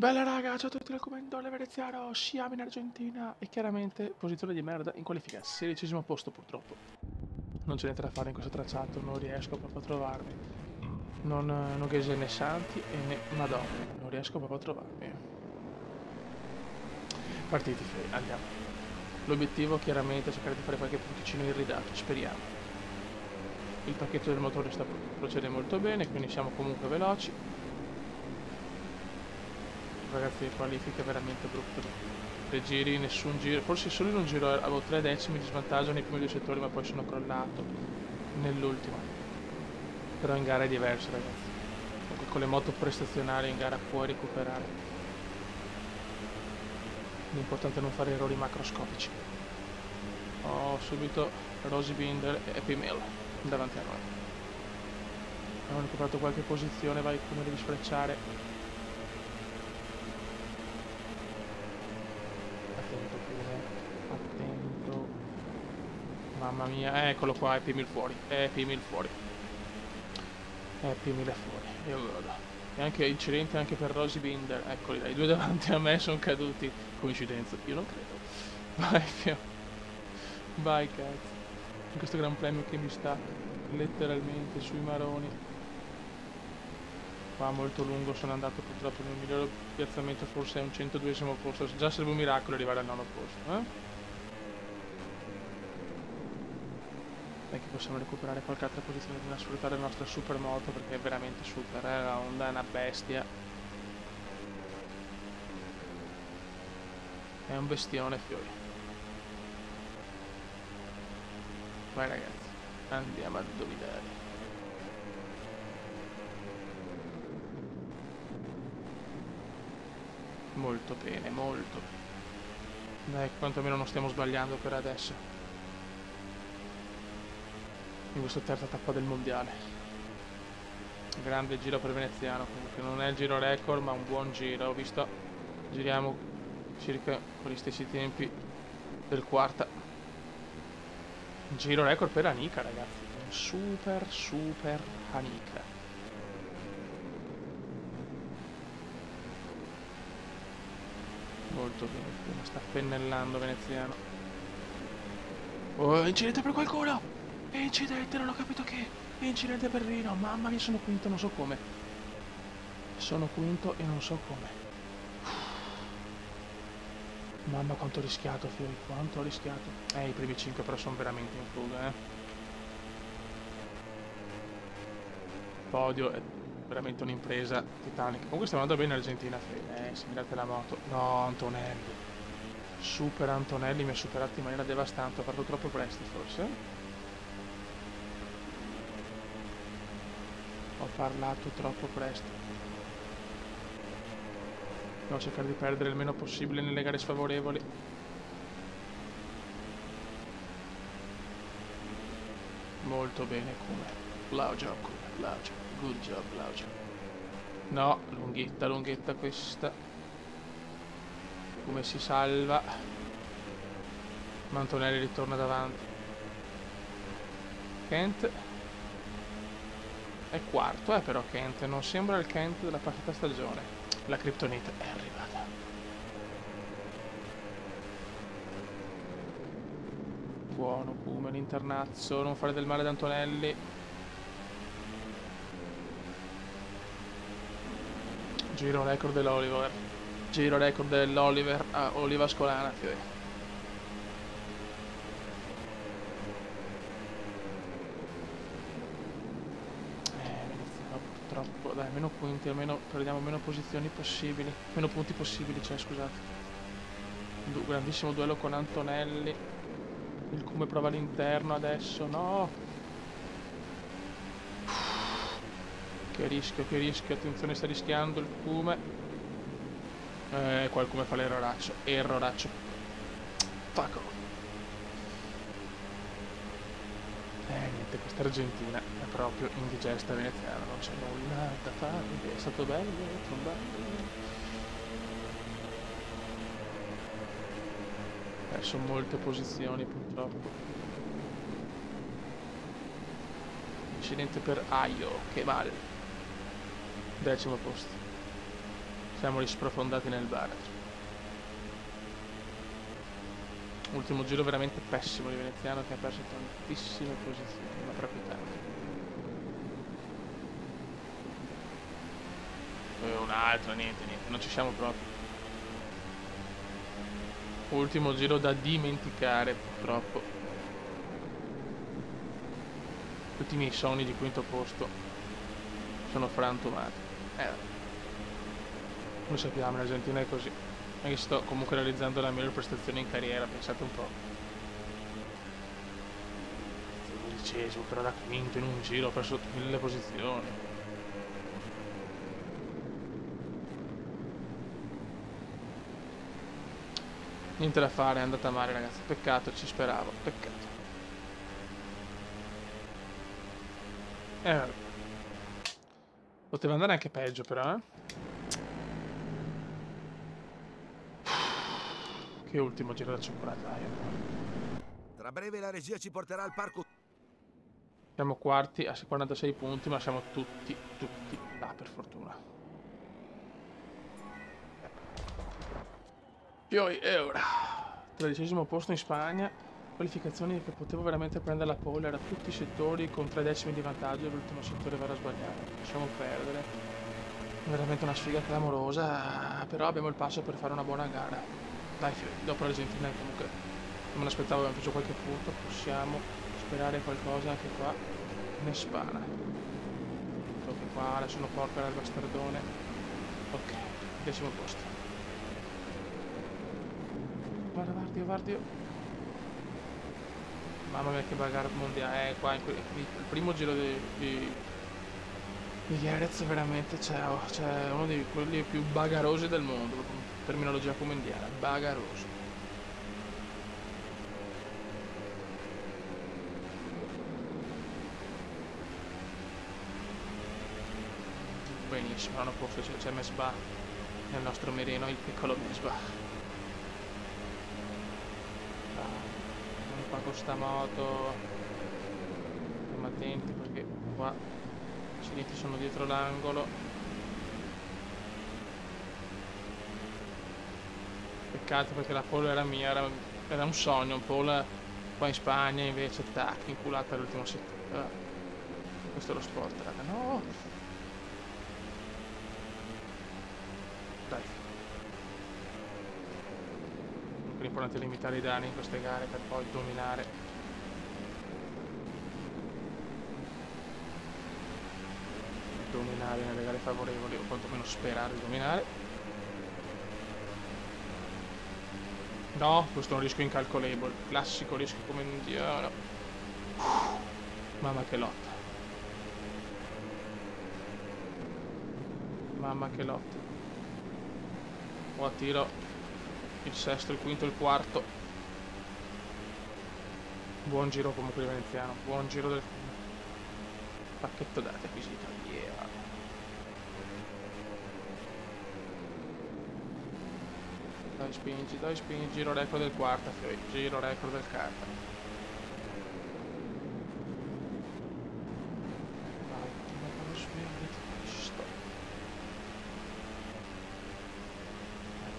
Bella raga, ciao a tutti dal commento Veneziano, sciamo in Argentina e chiaramente posizione di merda in qualifica, 16° posto purtroppo. Non c'è niente da fare in questo tracciato, non riesco proprio a trovarmi. Non Ghese né Santi e né Madonna, non riesco proprio a trovarmi. Partiti, andiamo. L'obiettivo chiaramente è cercare di fare qualche punticino irridato, speriamo. Il pacchetto del motore sta procedendo molto bene, quindi siamo comunque veloci. Ragazzi, le qualifiche veramente brutte. 3 giri, nessun giro, forse solo in un giro avevo 3 decimi di svantaggio nei primi 2 settori, ma poi sono crollato nell'ultimo. Però in gara è diverso, ragazzi. Comunque con le moto prestazionali in gara puoi recuperare. L'importante è non fare errori macroscopici. Ho subito Rosy Binder e Happy Mill davanti a noi. Abbiamo recuperato qualche posizione, vai come devi sfrecciare. Attento pure, attento. Mamma mia, eccolo qua, Happy Meal fuori, Happy Meal fuori. Happy Meal è fuori, io godo. E anche incidente anche per Rosy Binder, eccoli là, i due davanti a me sono caduti. Coincidenza, io non credo. Vai Fio, vai cazzo. In questo gran premio che mi sta letteralmente sui maroni. Qua molto lungo, sono andato purtroppo nel migliore piazzamento, forse è un 102esimo posto, già sarebbe un miracolo arrivare al 9° posto, eh? È che possiamo recuperare qualche altra posizione da sfruttare la nostra super moto perché è veramente super, la Honda è una bestia. È un bestione fiori. Vai ragazzi, andiamo a dominare. Molto bene, molto. Dai, quantomeno non stiamo sbagliando per adesso. In questa terza tappa del mondiale. Grande giro per veneziano, comunque non è il giro record ma un buon giro. Ho visto, giriamo circa con gli stessi tempi del quarta. Giro record per Anica ragazzi, un super Anica. Molto bene, come sta pennellando veneziano. Oh, incidente per qualcuno! Incidente, non ho capito che. Incidente per Rino, mamma mia, sono quinto, non so come. Sono quinto e non so come. Mamma quanto ho rischiato, fiori, quanto ho rischiato. I primi 5 però sono veramente in fuga, eh. Podio è veramente un'impresa titanica. Comunque stiamo andando bene in Argentina, fiori. Se mirate la moto. No, Antonelli. Super Antonelli mi ha superato in maniera devastante, ho fatto troppo presto forse. Ho parlato troppo presto. Devo cercare di perdere il meno possibile nelle gare sfavorevoli. Molto bene come. Plaujo, Plaujo. Good job, Plaujo. No, lunghetta questa. Come si salva? Mantonelli ritorna davanti. Kent è quarto, però Kent non sembra il Kent della passata stagione. La Kryptonite è arrivata. Buono, Kume, l'internazzo, non fare del male ad Antonelli. Giro record dell'Oliver. Giro record dell'Oliver a Oliva Scolana, fiori. Purtroppo, dai, meno punti, almeno perdiamo meno posizioni possibili. Meno punti possibili, cioè, scusate. Grandissimo duello con Antonelli. Il Kume prova all'interno adesso, no! Che rischio, attenzione, sta rischiando il Kume. Qua il Kume fa erroraccio. Fuck off. Niente, questa Argentina è proprio indigesta veneziana, non c'è nulla da fare, è stato bello, trombare. Perso molte posizioni purtroppo. Incidente per Aio, che male. 10° posto. Siamo risprofondati nel baratro. Ultimo giro veramente pessimo di Veneziano, che ha perso tantissime posizioni, ma proprio tante. E un altro, niente, non ci siamo proprio. Ultimo giro da dimenticare, purtroppo. Tutti i miei sogni di quinto posto sono frantumati. Come sappiamo, l'Argentina è così. E sto comunque realizzando la migliore prestazione in carriera, pensate un po'. 12esimo, però da quinto in un giro, ho perso 1000 posizioni. Niente da fare, è andata male ragazzi, peccato, ci speravo, peccato. Poteva andare anche peggio però, Che ultimo giro da cioccolataio. Tra breve la regia ci porterà al parco. Siamo quarti a 46 punti, ma siamo tutti là per fortuna. Poi e ora 13esimo posto in Spagna, qualificazioni che potevo veramente prendere la pole, era tutti i settori con 3 decimi di vantaggio, l'ultimo settore verrà sbagliato, possiamo perdere, è veramente una sfiga clamorosa, però abbiamo il passo per fare una buona gara. Dai, dopo l'Argentina comunque non me l'aspettavo, abbiamo preso qualche punto, possiamo sperare qualcosa anche qua in Spagna. So che qua adesso sono porca dal bastardone. Ok, 10° posto. Guarda, guarda. Mamma mia che bagarre mondiale, qua il primo giro di Jerez veramente c'è uno di quelli più bagarosi del mondo, terminologia comendiana, bagaroso. Benissimo, non posso, c'è Mesbah nel nostro mirino, il piccolo Mesbah. Qua con sta moto, stiamo attenti perché qua i sinistri sono dietro l'angolo. Peccato perché la pole era mia, era un sogno, un pole qua in Spagna invece tac, inculata all'ultimo settore. Questo è lo sport, raga, no! Dai. L'importante è limitare i danni in queste gare per poi dominare. Dominare nelle gare favorevoli, o quantomeno sperare di dominare. No, questo è un rischio incalcolabile, classico rischio come in indiano. Mamma che lotta. Mamma che lotta. O a tiro il sesto, il quinto, il quarto. Buon giro comunque di Veneziano, buon giro del pacchetto dati acquisito. Yeah. Dai spingi, giro record del quarto, giro record del quarto. Vai, sto.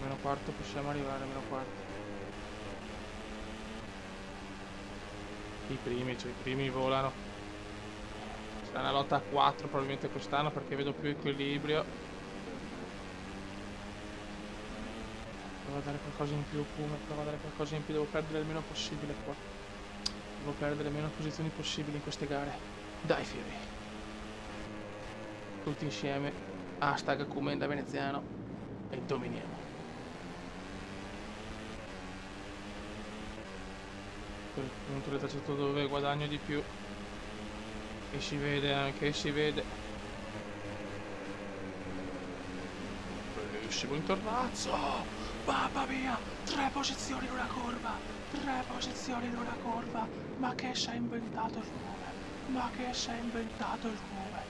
Meno quarto possiamo arrivare, meno quarto. I primi volano. Sarà una lotta a 4 probabilmente quest'anno perché vedo più equilibrio. Devo dare qualcosa in più, Kuma, provo a dare qualcosa in più, devo perdere il meno possibile qua. Devo perdere le meno posizioni possibili in queste gare. Dai Fury. Tutti insieme. Hashtag Kuma da Veneziano. E dominiamo. Per il punto del tracciato dove guadagno di più. E si vede anche, si vede. Bellissimo interrazzo! Mamma mia! 3 posizioni in una curva! 3 posizioni in una curva! Ma che si è inventato il Kuma? Ma che si è inventato il Kuma?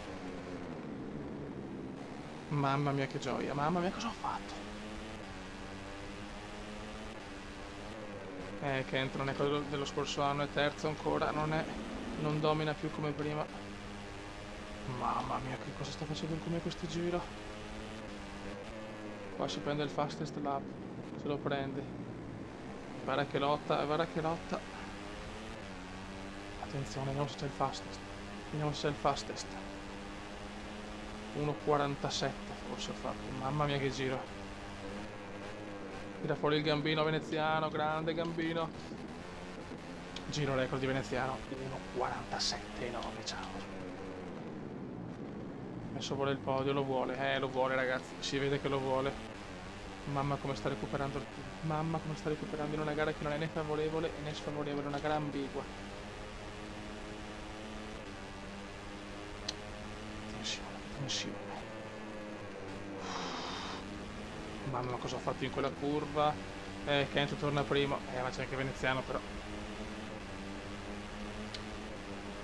Mamma mia che gioia! Mamma mia cosa ho fatto? Kent non è quello dello scorso anno, è terzo ancora, non domina più come prima. Mamma mia che cosa sta facendo il Kuma questo giro? Qua si prende il fastest lap. Se lo prende. Guarda che lotta, guarda che lotta. Attenzione, vediamo se c'è il fastest. Vediamo se c'è il fastest. 1.47 forse ho fatto. Mamma mia che giro. Tira fuori il gambino veneziano, grande gambino. Giro record di veneziano. 1.47,9, ciao. Adesso vuole il podio, lo vuole ragazzi, si vede che lo vuole. Mamma come sta recuperando, mamma come sta recuperando in una gara che non è né favorevole né sfavorevole, una gara ambigua. Tensione. Mamma cosa ho fatto in quella curva. Kento torna primo, ma c'è anche veneziano però.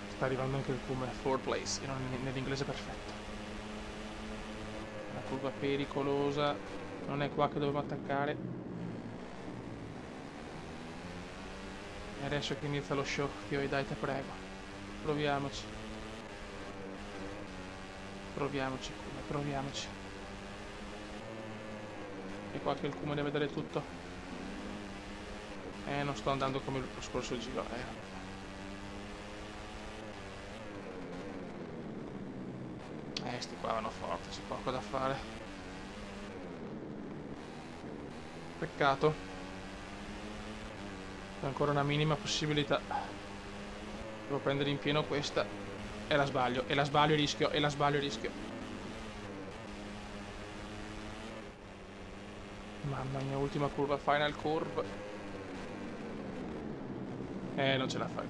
Sta arrivando anche il Kuma 4 place, e non nell'inglese perfetto. Una curva pericolosa, non è qua che dobbiamo attaccare. E adesso che inizia lo show, Fioi dai te prego. Proviamoci. Proviamoci, Kuma, proviamoci. E qua che il Kuma deve vedere tutto. Non sto andando come lo scorso giro, sti qua vanno forte, c'è poco da fare. Peccato. C'è ancora una minima possibilità. Devo prendere in pieno questa. E la sbaglio e rischio, Mamma mia, ultima curva, final curve. Non ce la fai.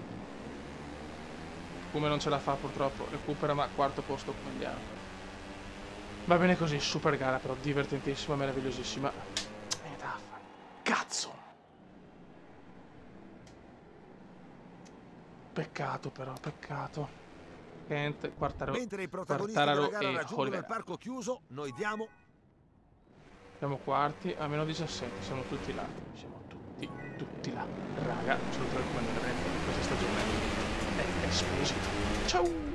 Come non ce la fa purtroppo, recupera ma quarto posto come gli altri. Va bene così, super gara però, divertentissima, meravigliosissima. Cazzo! Peccato però, peccato. Kent, mentre i protagonisti della gara raggiungono il parco chiuso, noi diamo... Siamo quarti, a meno 17, siamo tutti là. Siamo tutti là. Raga, saluto il comandante questa stagione è esplosiva. Ciao!